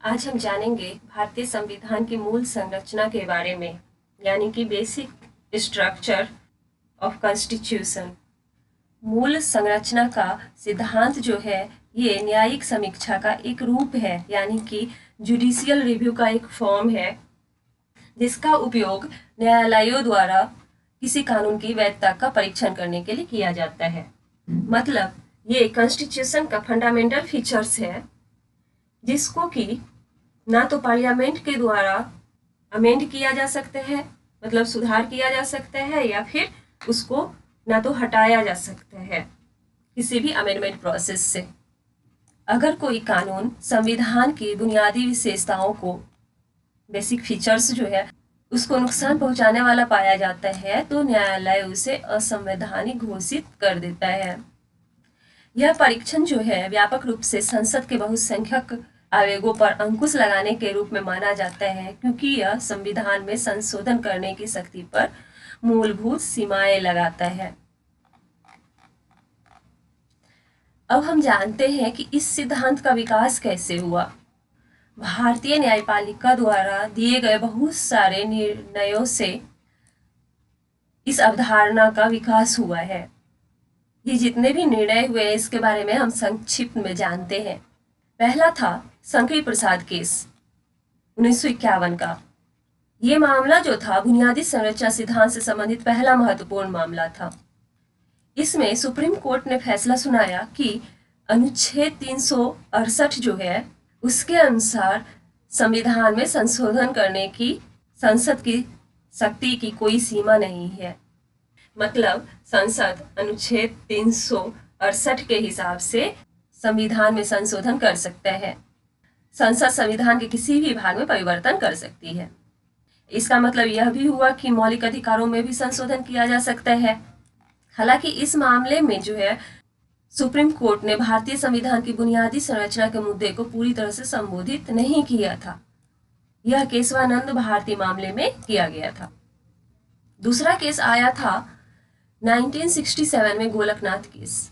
आज हम जानेंगे भारतीय संविधान की मूल संरचना के बारे में, यानी कि बेसिक स्ट्रक्चर ऑफ कॉन्स्टिट्यूशन। मूल संरचना का सिद्धांत जो है ये न्यायिक समीक्षा का एक रूप है, यानी कि जुडिशियल रिव्यू का एक फॉर्म है जिसका उपयोग न्यायालयों द्वारा किसी कानून की वैधता का परीक्षण करने के लिए किया जाता है। मतलब ये कॉन्स्टिट्यूशन का फंडामेंटल फीचर्स है जिसको कि ना तो पार्लियामेंट के द्वारा अमेंड किया जा सकता है, मतलब सुधार किया जा सकता है, या फिर उसको ना तो हटाया जा सकता है किसी भी अमेंडमेंट प्रोसेस से। अगर कोई कानून संविधान की बुनियादी विशेषताओं को, बेसिक फीचर्स जो है, उसको नुकसान पहुंचाने वाला पाया जाता है तो न्यायालय उसे असंवैधानिक घोषित कर देता है। यह परीक्षण जो है व्यापक रूप से संसद के बहुसंख्यक आवेगों पर अंकुश लगाने के रूप में माना जाता है, क्योंकि यह संविधान में संशोधन करने की शक्ति पर मूलभूत सीमाएं लगाता है। अब हम जानते हैं कि इस सिद्धांत का विकास कैसे हुआ। भारतीय न्यायपालिका द्वारा दिए गए बहुत सारे निर्णयों से इस अवधारणा का विकास हुआ है। ये जितने भी निर्णय हुए इसके बारे में हम संक्षिप्त में जानते हैं। पहला था शंकरी प्रसाद केस 1951 का। ये मामला जो था बुनियादी संरचना सिद्धांत से संबंधित पहला महत्वपूर्ण मामला था। इसमें सुप्रीम कोर्ट ने फैसला सुनाया कि अनुच्छेद 368 जो है उसके अनुसार संविधान में संशोधन करने की संसद की शक्ति की कोई सीमा नहीं है। मतलब संसद अनुच्छेद 368 के हिसाब से संविधान में संशोधन कर सकता है। संसद संविधान के किसी भी भाग में परिवर्तन कर सकती है। इसका मतलब यह भी हुआ कि मौलिक अधिकारों में भी संशोधन किया जा सकता है। हालांकि इस मामले में जो है सुप्रीम कोर्ट ने भारतीय संविधान की बुनियादी संरचना के मुद्दे को पूरी तरह से संबोधित नहीं किया था। यह केशवानंद भारती मामले में किया गया था। दूसरा केस आया था 1967 में गोलकनाथ केस।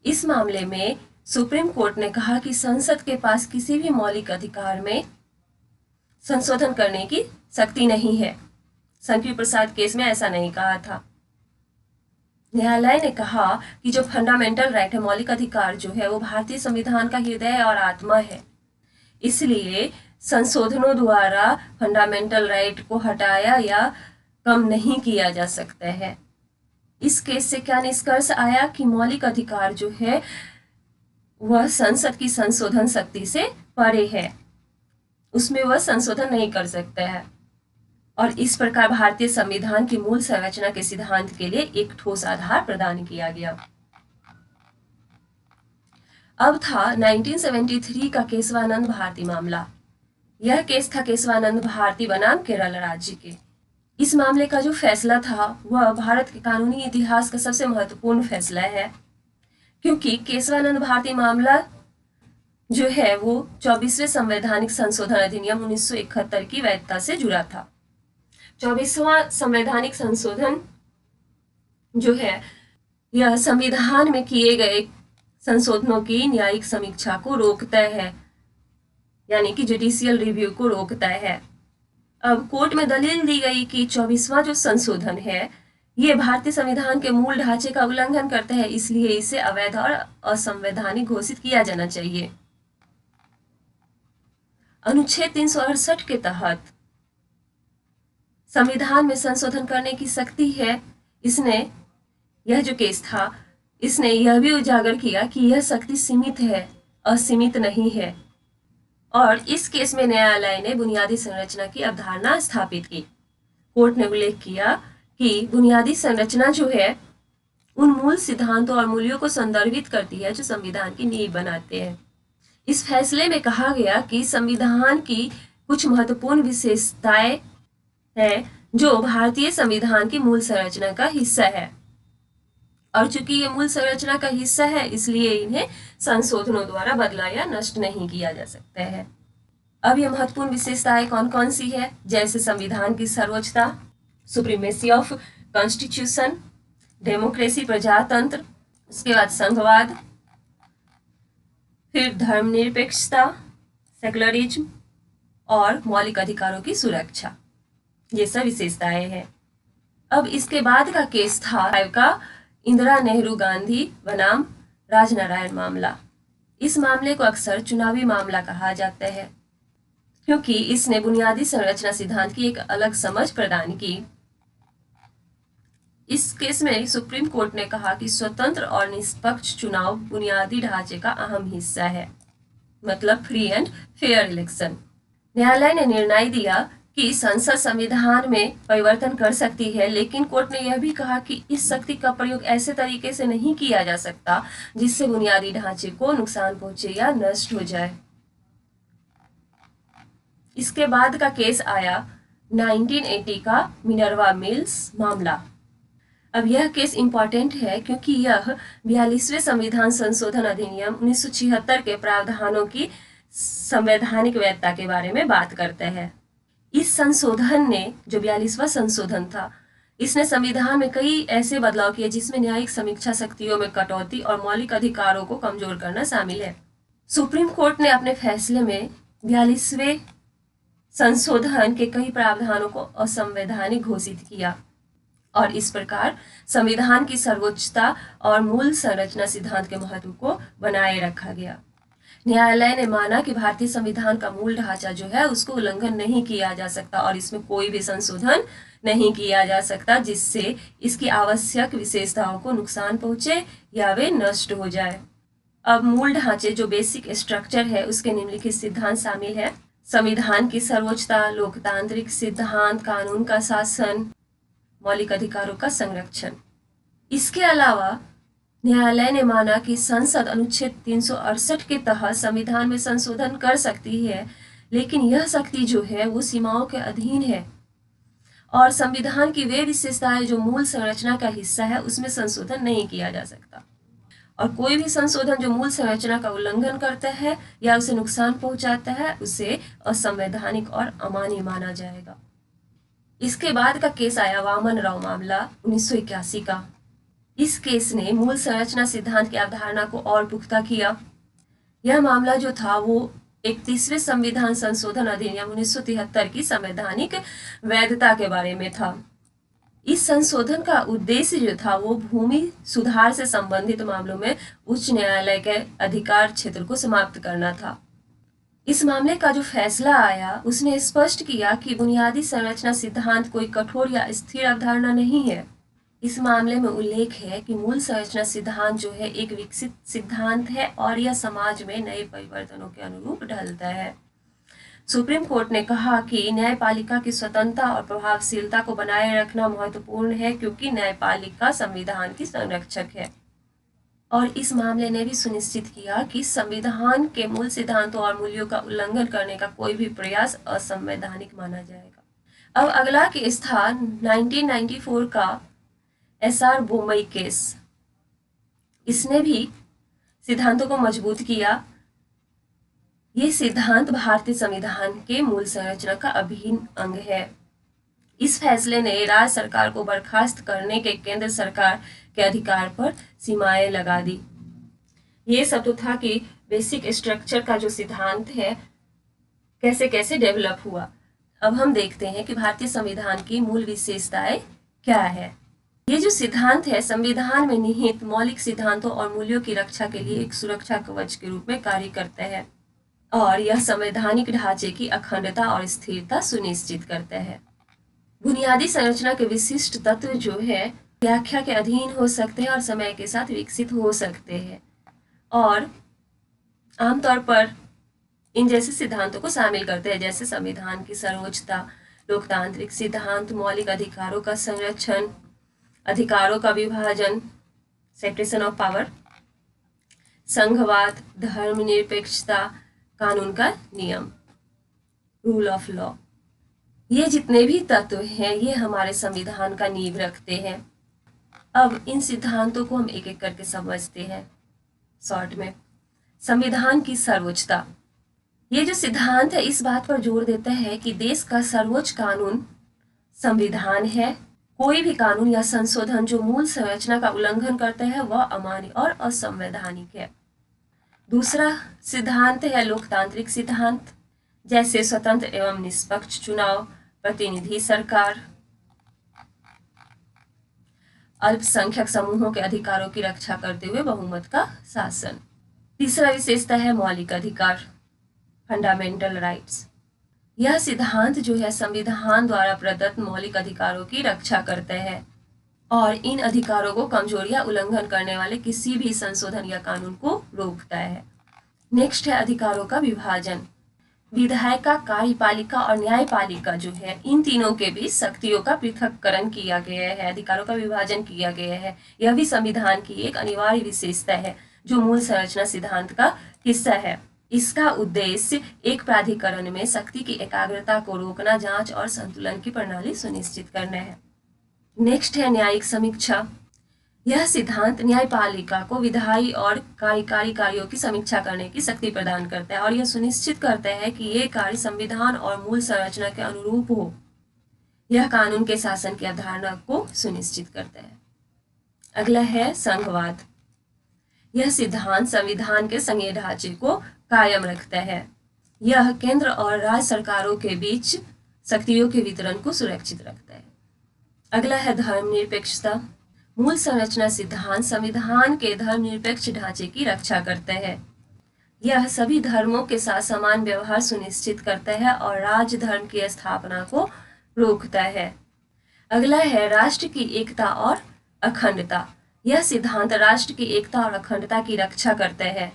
इस मामले में सुप्रीम कोर्ट ने कहा कि संसद के पास किसी भी मौलिक अधिकार में संशोधन करने की शक्ति नहीं है। शंकरी प्रसाद केस में ऐसा नहीं कहा था। न्यायालय ने कहा कि जो फंडामेंटल राइट है, मौलिक अधिकार जो है, वो भारतीय संविधान का हृदय और आत्मा है। इसलिए संशोधनों द्वारा फंडामेंटल राइट को हटाया या कम नहीं किया जा सकता है। इस केस से क्या निष्कर्ष आया कि मौलिक अधिकार जो है वह संसद की संशोधन शक्ति से परे है, उसमें वह संशोधन नहीं कर सकता है। और इस प्रकार भारतीय संविधान की मूल संरचना के सिद्धांत के लिए एक ठोस आधार प्रदान किया गया। अब था 1973 का केशवानंद भारती मामला। यह केस था केशवानंद भारती बनाम केरल राज्य के। इस मामले का जो फैसला था वह भारत के कानूनी इतिहास का सबसे महत्वपूर्ण फैसला है, क्योंकि केशवानंद भारती मामला जो है वो 24वें संवैधानिक संशोधन अधिनियम 1971 की वैधता से जुड़ा था। 24वां संवैधानिक संशोधन जो है यह संविधान में किए गए संशोधनों की न्यायिक समीक्षा को रोकता है, यानी कि जुडिशियल रिव्यू को रोकता है। अब कोर्ट में दलील दी गई कि 24वां जो संशोधन है ये भारतीय संविधान के मूल ढांचे का उल्लंघन करता है, इसलिए इसे अवैध और असंवैधानिक घोषित किया जाना चाहिए। अनुच्छेद 368 के तहत संविधान में संशोधन करने की शक्ति है। इसने, यह जो केस था, इसने यह भी उजागर किया कि यह शक्ति सीमित है, असीमित नहीं है। और इस केस में न्यायालय ने बुनियादी संरचना की अवधारणा स्थापित की। कोर्ट ने उल्लेख किया कि बुनियादी संरचना जो है उन मूल सिद्धांतों और मूल्यों को संदर्भित करती है जो संविधान की नींव बनाते हैं। इस फैसले में कहा गया कि संविधान की कुछ महत्वपूर्ण विशेषताएं हैं जो भारतीय संविधान की मूल संरचना का हिस्सा है, और चूंकि ये मूल संरचना का हिस्सा है इसलिए इन्हें संशोधनों द्वारा बदला या नष्ट नहीं किया जा सकता है। अब ये महत्वपूर्ण विशेषताएं कौन कौन सी है, जैसे संविधान की सर्वोच्चता, सुप्रीमेसी ऑफ कॉन्स्टिट्यूशन, डेमोक्रेसी प्रजातंत्र, उसके बाद संघवाद, फिर धर्मनिरपेक्षता, सेकुलरिज्म और मौलिक अधिकारों की सुरक्षा, ये सब विशेषताएं हैं। अब इसके बाद का केस था का इंदिरा नेहरू गांधी बनाम राजनारायण मामला। इस मामले को अक्सर चुनावी मामला कहा जाता है क्योंकि इसने बुनियादी संरचना सिद्धांत की एक अलग समझ प्रदान की। इस केस में सुप्रीम कोर्ट ने कहा कि स्वतंत्र और निष्पक्ष चुनाव बुनियादी ढांचे का अहम हिस्सा है, मतलब फ्री एंड फेयर इलेक्शन। न्यायालय ने निर्णय दिया कि संसद संविधान में परिवर्तन कर सकती है, लेकिन कोर्ट ने यह भी कहा कि इस शक्ति का प्रयोग ऐसे तरीके से नहीं किया जा सकता जिससे बुनियादी ढांचे को नुकसान पहुंचे या नष्ट हो जाए। इसके बाद का केस आया 1980 का मिनर्वा मिल्स मामला। अब यह केस इम्पॉर्टेंट है क्योंकि यह 42वें संविधान संशोधन अधिनियम 1976 के प्रावधानों की संवैधानिक वैधता के बारे में बात करता है। इस संशोधन ने, जो 42वां संशोधन था, इसने संविधान में कई ऐसे बदलाव किए जिसमें न्यायिक समीक्षा शक्तियों में कटौती और मौलिक अधिकारों को कमजोर करना शामिल है। सुप्रीम कोर्ट ने अपने फैसले में 42वें संशोधन के कई प्रावधानों को असंवैधानिक घोषित किया और इस प्रकार संविधान की सर्वोच्चता और मूल संरचना सिद्धांत के महत्व को बनाए रखा गया। न्यायालय ने माना कि भारतीय संविधान का मूल ढांचा जो है उसको उल्लंघन नहीं किया जा सकता और इसमें कोई भी संशोधन नहीं किया जा सकता जिससे इसकी आवश्यक विशेषताओं को नुकसान पहुंचे या वे नष्ट हो जाए। अब मूल ढांचे, जो बेसिक स्ट्रक्चर है, उसके निम्नलिखित सिद्धांत शामिल है: संविधान की सर्वोच्चता, लोकतांत्रिक सिद्धांत, कानून का शासन, मौलिक अधिकारों का संरक्षण। इसके अलावा न्यायालय ने माना कि संसद अनुच्छेद 368 के तहत संविधान में संशोधन कर सकती है, लेकिन यह शक्ति जो है वो सीमाओं के अधीन है और संविधान की वे विशेषताएं जो मूल संरचना का हिस्सा है उसमें संशोधन नहीं किया जा सकता और कोई भी संशोधन जो मूल संरचना का उल्लंघन करता है या उसे नुकसान पहुंचाता है उसे असंवैधानिक और अमान्य माना जाएगा। इसके बाद का केस आया वामन राव मामला 1981 का। इस केस ने मूल संरचना सिद्धांत की अवधारणा को और पुख्ता किया। यह मामला जो था वो 31वें संविधान संशोधन अधिनियम 1973 की संवैधानिक वैधता के बारे में था। इस संशोधन का उद्देश्य जो था वो भूमि सुधार से संबंधित मामलों में उच्च न्यायालय के अधिकार क्षेत्र को समाप्त करना था। इस मामले का जो फैसला आया उसने स्पष्ट किया कि बुनियादी संरचना सिद्धांत कोई कठोर या स्थिर अवधारणा नहीं है। इस मामले में उल्लेख है कि मूल संरचना सिद्धांत जो है एक विकसित सिद्धांत है और यह समाज में नए परिवर्तनों के अनुरूप ढलता है। सुप्रीम कोर्ट ने कहा कि न्यायपालिका की स्वतंत्रता और प्रभावशीलता को बनाए रखना महत्वपूर्ण है क्योंकि न्यायपालिका संविधान की संरक्षक है और इस मामले ने भी सुनिश्चित किया कि संविधान के मूल सिद्धांतों और मूल्यों का उल्लंघन करने का कोई भी प्रयास असंवैधानिक माना जाएगा। अब अगला केस था 1994 का SR बोमई केस। इसने भी सिद्धांतों को मजबूत किया। ये सिद्धांत भारतीय संविधान के मूल संरचना का अभिन्न अंग है। इस फैसले ने राज्य सरकार को बर्खास्त करने के केंद्र सरकार के अधिकार पर सीमाएं लगा दी। ये सब तो था कि बेसिक स्ट्रक्चर का जो सिद्धांत है कैसे कैसे डेवलप हुआ। अब हम देखते हैं कि भारतीय संविधान की मूल विशेषताएं क्या है। ये जो सिद्धांत है संविधान में निहित मौलिक सिद्धांतों और मूल्यों की रक्षा के लिए एक सुरक्षा कवच के रूप में कार्य करता है और यह संवैधानिक ढांचे की अखंडता और स्थिरता सुनिश्चित करता है। बुनियादी संरचना के विशिष्ट तत्व जो है व्याख्या के अधीन हो सकते हैं और समय के साथ विकसित हो सकते हैं और आमतौर पर इन जैसे सिद्धांतों को शामिल करते हैं, जैसे संविधान की सर्वोच्चता, लोकतांत्रिक सिद्धांत, मौलिक अधिकारों का संरक्षण, अधिकारों का विभाजन, सेपरेशन ऑफ पावर, संघवाद, धर्मनिरपेक्षता, कानून का नियम, रूल ऑफ लॉ। ये जितने भी तत्व हैं ये हमारे संविधान का नींव रखते हैं। अब इन सिद्धांतों को हम एक एक करके समझते हैं शॉर्ट में। संविधान की सर्वोच्चता, ये जो सिद्धांत है इस बात पर जोर देता है कि देश का सर्वोच्च कानून संविधान है। कोई भी कानून या संशोधन जो मूल संरचना का उल्लंघन करता है वह अमान्य और असंवैधानिक है। दूसरा सिद्धांत है लोकतांत्रिक सिद्धांत, जैसे स्वतंत्र एवं निष्पक्ष चुनाव, प्रतिनिधि सरकार, अल्पसंख्यक समूहों के अधिकारों की रक्षा करते हुए बहुमत का शासन। तीसरा विशेषता है मौलिक अधिकार, फंडामेंटल राइट्स। यह सिद्धांत जो है संविधान द्वारा प्रदत्त मौलिक अधिकारों की रक्षा करते हैं और इन अधिकारों को कमजोर या उल्लंघन करने वाले किसी भी संशोधन या कानून को रोकता है। नेक्स्ट है अधिकारों का विभाजन। विधायिका, कार्यपालिका और न्यायपालिका जो है, इन तीनों के बीच शक्तियों का पृथक्करण किया गया है, अधिकारों का विभाजन किया गया है। यह भी संविधान की एक अनिवार्य विशेषता है जो मूल संरचना सिद्धांत का हिस्सा है। इसका उद्देश्य एक प्राधिकरण में शक्ति की एकाग्रता को रोकना, जांच और संतुलन की प्रणाली सुनिश्चित करना है। नेक्स्ट है न्यायिक समीक्षा। यह सिद्धांत न्यायपालिका को विधायी और कार्यकारी कार्यों की समीक्षा करने की शक्ति प्रदान करता है और यह सुनिश्चित करता है कि ये कार्य संविधान और मूल संरचना के अनुरूप हो। यह कानून के शासन की अवधारणा को सुनिश्चित करता है। अगला है संघवाद। यह सिद्धांत संविधान के संघीय ढांचे को कायम रखता है। यह केंद्र और राज्य सरकारों के बीच शक्तियों के वितरण को सुरक्षित रखता है। अगला है धर्मनिरपेक्षता। मूल संरचना सिद्धांत संविधान के धर्मनिरपेक्ष ढांचे की रक्षा करता है। यह सभी धर्मों के साथ समान व्यवहार सुनिश्चित करता है और राज्य धर्म की स्थापना को रोकता है। अगला है राष्ट्र की एकता और अखंडता। यह सिद्धांत राष्ट्र की एकता और अखंडता की रक्षा करता है।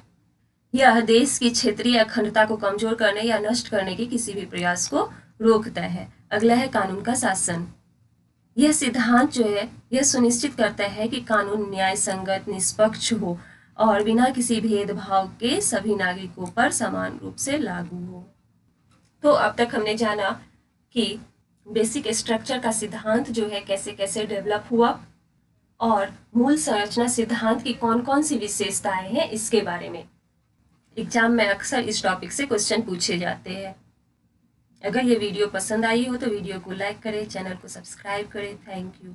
यह देश की क्षेत्रीय अखंडता को कमजोर करने या नष्ट करने के किसी भी प्रयास को रोकता है। अगला है कानून का शासन। यह सिद्धांत जो है यह सुनिश्चित करता है कि कानून न्याय संगत, निष्पक्ष हो और बिना किसी भेदभाव के सभी नागरिकों पर समान रूप से लागू हो। तो अब तक हमने जाना कि बेसिक स्ट्रक्चर का सिद्धांत जो है कैसे कैसे डेवलप हुआ और मूल संरचना सिद्धांत की कौन कौन सी विशेषताएं हैं इसके बारे में। एग्जाम में अक्सर इस टॉपिक से क्वेश्चन पूछे जाते हैं। अगर ये वीडियो पसंद आई हो तो वीडियो को लाइक करें, चैनल को सब्सक्राइब करें। Thank you.